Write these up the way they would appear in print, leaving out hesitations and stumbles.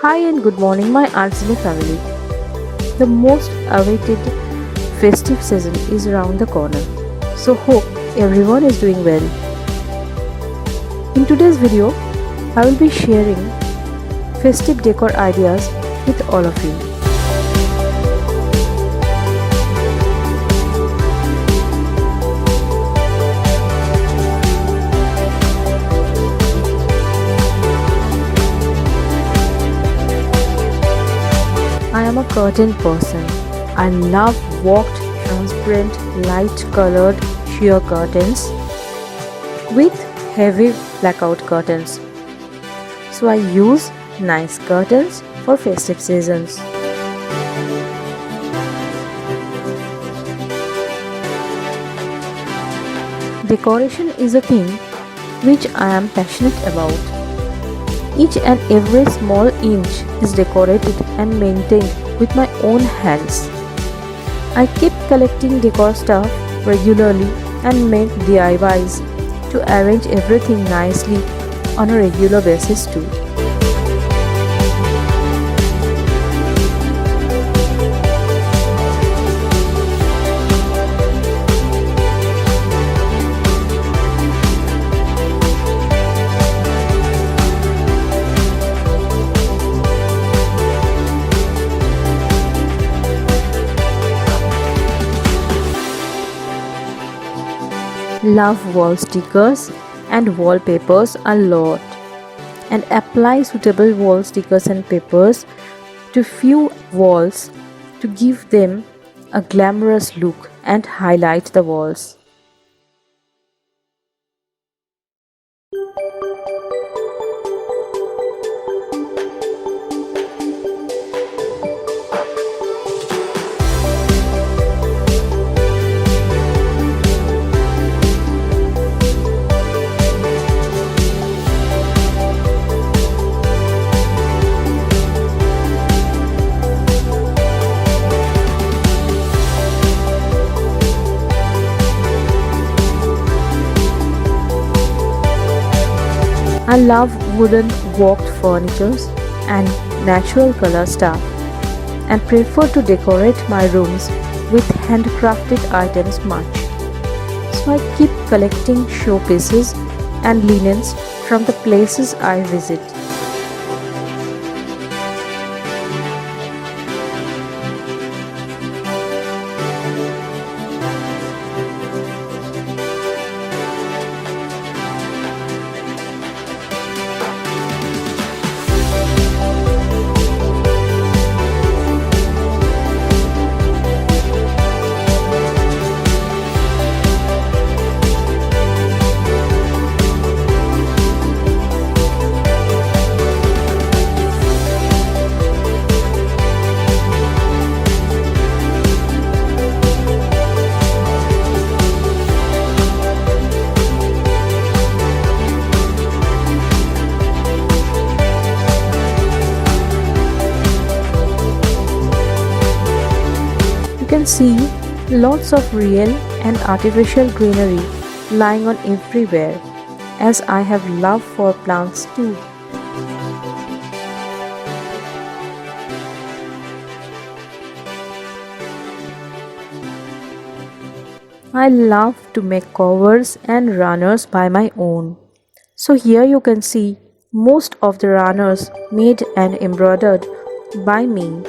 Hi and good morning, my Artzyly family. The most awaited festive season is around the corner, so hope everyone is doing well. In today's video, I will be sharing festive decor ideas with all of you. I am a curtain person. I love walked, transparent, light colored sheer curtains with heavy blackout curtains. So I use nice curtains for festive seasons. Decoration is a thing which I am passionate about. Each and every small inch is decorated and maintained with my own hands. I keep collecting decor stuff regularly and make DIYs to arrange everything nicely on a regular basis too. Love wall stickers and wallpapers a lot and apply suitable wall stickers and papers to few walls to give them a glamorous look and highlight the walls. I love wooden walked furnitures and natural color stuff and prefer to decorate my rooms with handcrafted items much. So I keep collecting showpieces and linens from the places I visit. You can see lots of real and artificial greenery lying on everywhere, as I have love for plants too. I love to make covers and runners by my own. So here you can see most of the runners made and embroidered by me.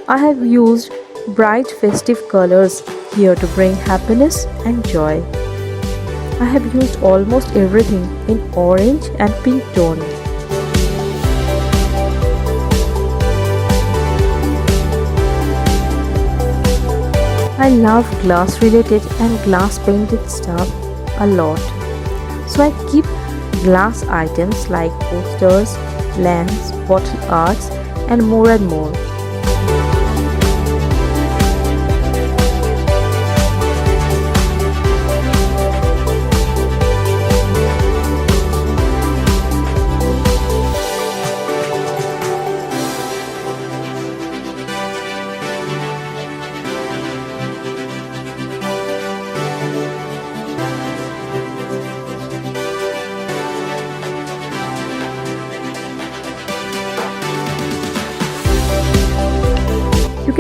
I have used bright festive colors here to bring happiness and joy. I have used almost everything in orange and pink tone. I love glass related and glass painted stuff a lot. So I keep glass items like posters, lamps, bottle arts and more and more.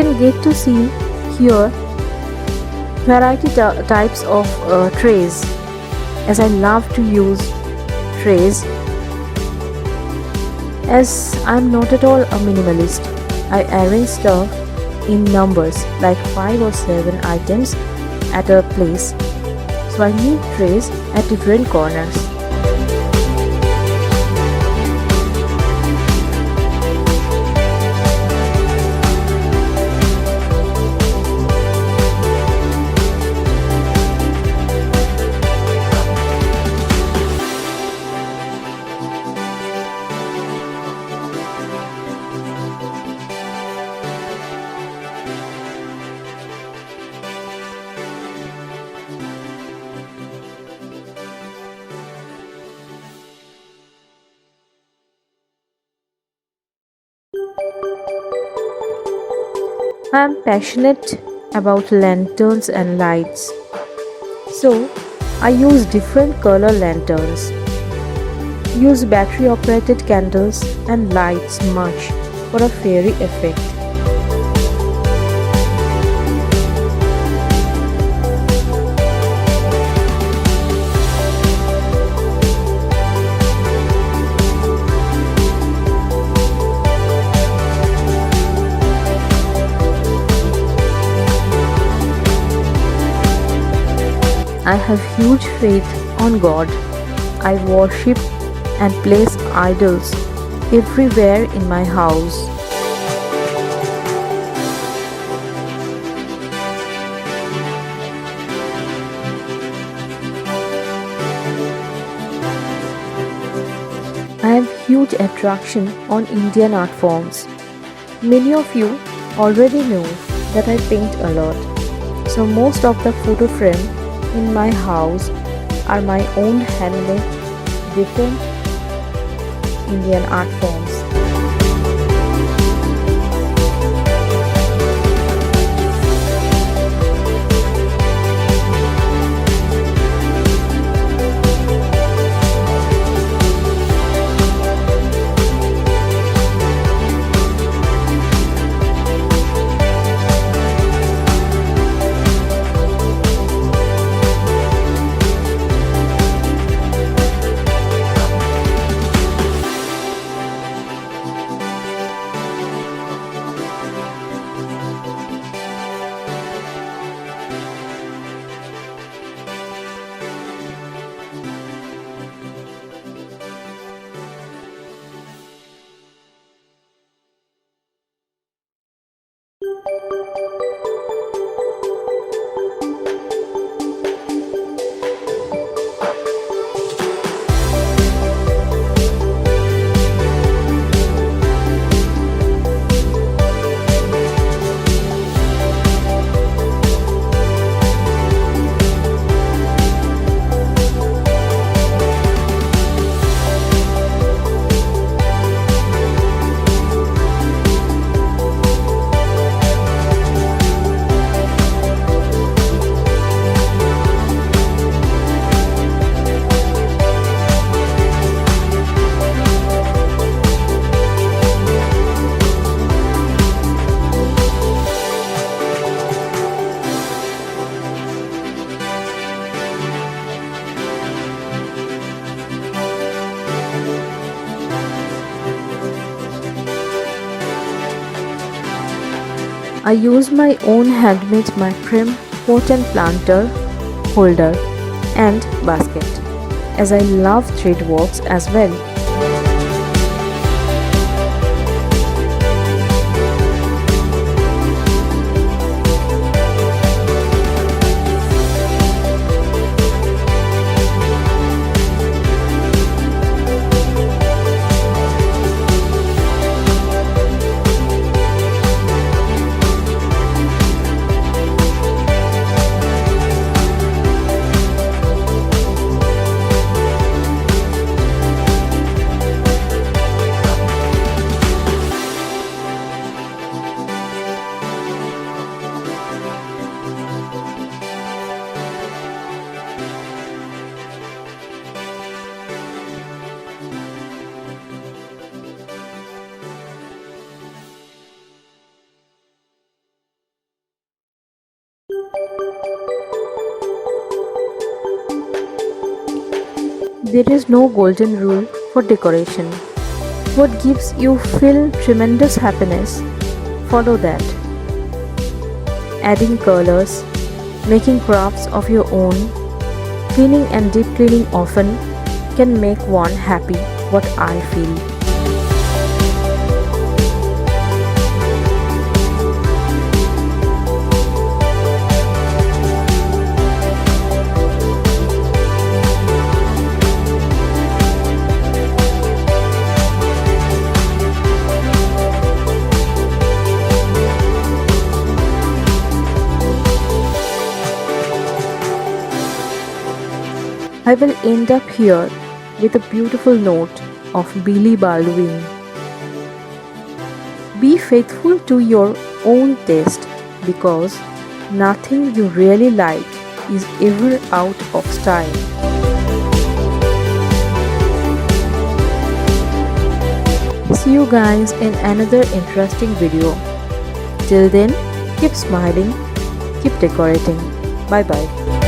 can get to see here variety types of trays, as I love to use trays, as I'm not at all a minimalist. I arrange stuff in numbers like 5 or 7 items at a place, so I need trays at different corners. I am passionate about lanterns and lights, so I use different color lanterns, use battery operated candles and lights much for a fairy effect. I have huge faith on God. I worship and place idols everywhere in my house. I have huge attraction on Indian art forms. Many of you already know that I paint a lot. So most of the photo frame in my house are my own handmade different Indian art forms. I use my own handmade macrame pot and planter, holder and basket, as I love thread works as well. There is no golden rule for decoration. What gives you feel tremendous happiness? Follow that. Adding colors, making crafts of your own, cleaning and deep cleaning often can make one happy, what I feel. I will end up here with a beautiful note of Billy Baldwin. Be faithful to your own taste because nothing you really like is ever out of style. See you guys in another interesting video. Till then, keep smiling, keep decorating. Bye bye.